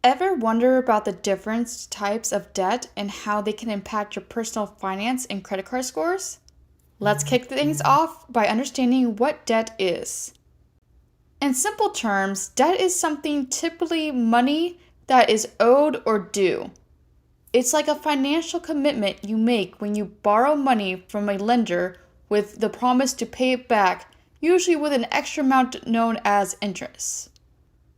Ever wonder about the different types of debt and how they can impact your personal finance and credit card scores? Let's kick things off by understanding what debt is. In simple terms, debt is something typically money that is owed or due. It's like a financial commitment you make when you borrow money from a lender with the promise to pay it back, usually with an extra amount known as interest.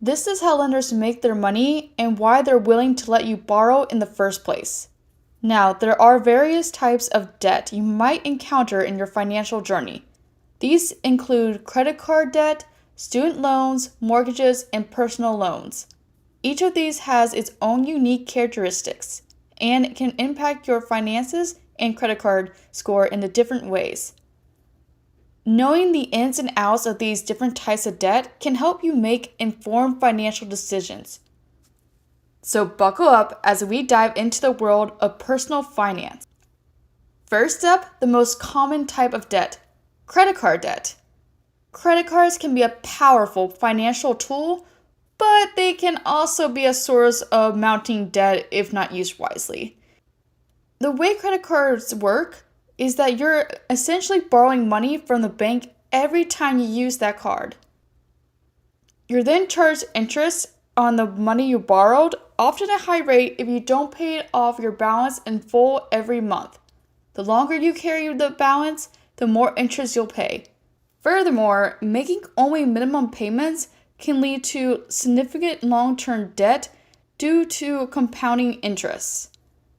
This is how lenders make their money and why they're willing to let you borrow in the first place. Now, there are various types of debt you might encounter in your financial journey. These include credit card debt, student loans, mortgages, and personal loans. Each of these has its own unique characteristics and can impact your finances and credit card score in the different ways. Knowing the ins and outs of these different types of debt can help you make informed financial decisions. So buckle up as we dive into the world of personal finance. First up, the most common type of debt, credit card debt. Credit cards can be a powerful financial tool, but they can also be a source of mounting debt if not used wisely. The way credit cards work is that you're essentially borrowing money from the bank every time you use that card. You're then charged interest on the money you borrowed, often at a high rate if you don't pay off your balance in full every month. The longer you carry the balance, the more interest you'll pay. Furthermore, making only minimum payments can lead to significant long-term debt due to compounding interests.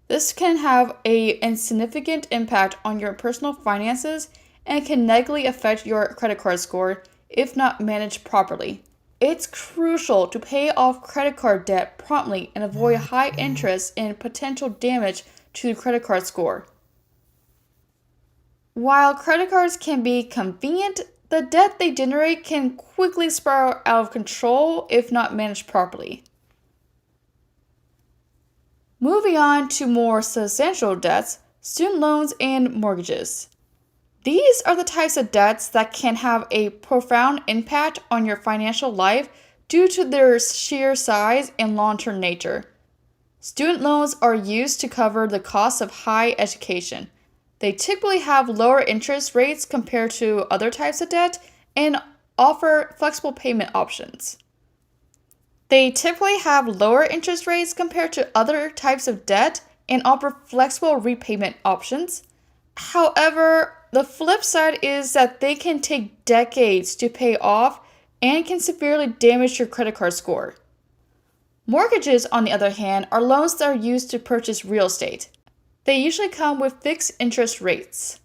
This can have a significant impact on your personal finances and can negatively affect your credit card score if not managed properly. It's crucial to pay off credit card debt promptly and avoid high interest and potential damage to the credit card score. While credit cards can be convenient, the debt they generate can quickly spiral out of control if not managed properly. Moving on to more substantial debts, student loans and mortgages. These are the types of debts that can have a profound impact on your financial life due to their sheer size and long-term nature. Student loans are used to cover the cost of higher education. They typically have lower interest rates compared to other types of debt and offer flexible payment options. They typically have lower interest rates compared to other types of debt and offer flexible repayment options. However, the flip side is that they can take decades to pay off and can severely damage your credit card score. Mortgages, on the other hand, are loans that are used to purchase real estate. They usually come with fixed interest rates.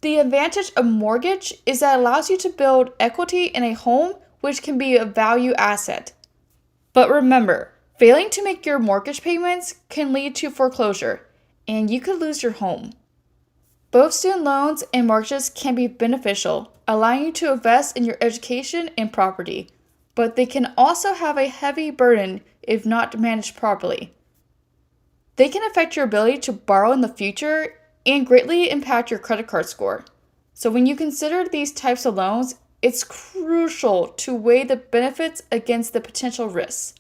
The advantage of mortgage is that it allows you to build equity in a home, which can be a value asset. But remember, failing to make your mortgage payments can lead to foreclosure, and you could lose your home. Both student loans and mortgages can be beneficial, allowing you to invest in your education and property, but they can also have a heavy burden if not managed properly. They can affect your ability to borrow in the future and greatly impact your credit card score. So when you consider these types of loans, it's crucial to weigh the benefits against the potential risks.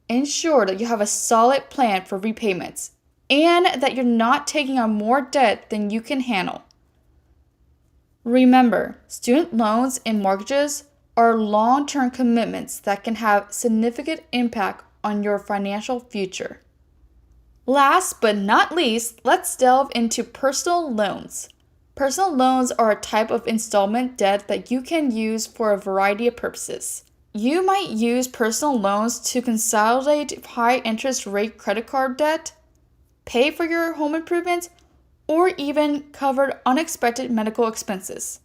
Ensure that you have a solid plan for repayments and that you're not taking on more debt than you can handle. Remember, student loans and mortgages are long-term commitments that can have significant impact on your financial future. Last but not least, let's delve into personal loans. Personal loans are a type of installment debt that you can use for a variety of purposes. You might use personal loans to consolidate high interest rate credit card debt, pay for your home improvements, or even cover unexpected medical expenses.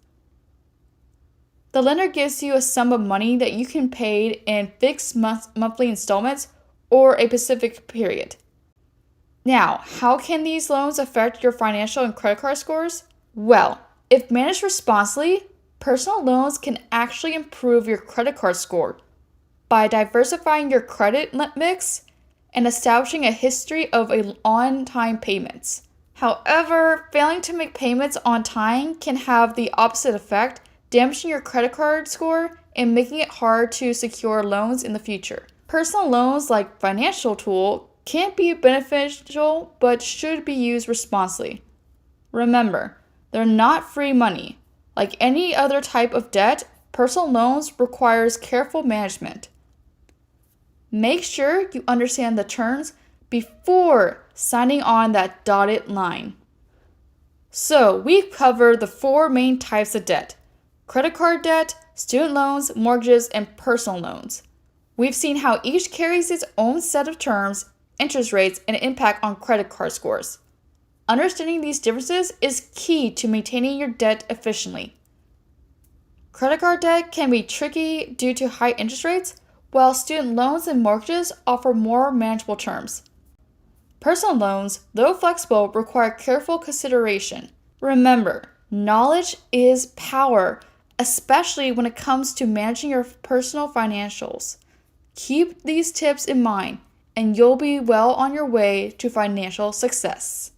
The lender gives you a sum of money that you can pay in fixed monthly installments or a specific period. Now, how can these loans affect your financial and credit card scores? Well, if managed responsibly, personal loans can actually improve your credit card score by diversifying your credit mix and establishing a history of on-time payments. However, failing to make payments on time can have the opposite effect, damaging your credit card score and making it hard to secure loans in the future. Personal loans, like financial tool, can be beneficial but should be used responsibly. Remember, they're not free money. Like any other type of debt, personal loans requires careful management. Make sure you understand the terms before signing on that dotted line. So, we've covered the 4 main types of debt: credit card debt, student loans, mortgages, and personal loans. We've seen how each carries its own set of terms, interest rates, and impact on credit card scores. Understanding these differences is key to maintaining your debt efficiently. Credit card debt can be tricky due to high interest rates, while student loans and mortgages offer more manageable terms. Personal loans, though flexible, require careful consideration. Remember, knowledge is power, especially when it comes to managing your personal financials. Keep these tips in mind, and you'll be well on your way to financial success.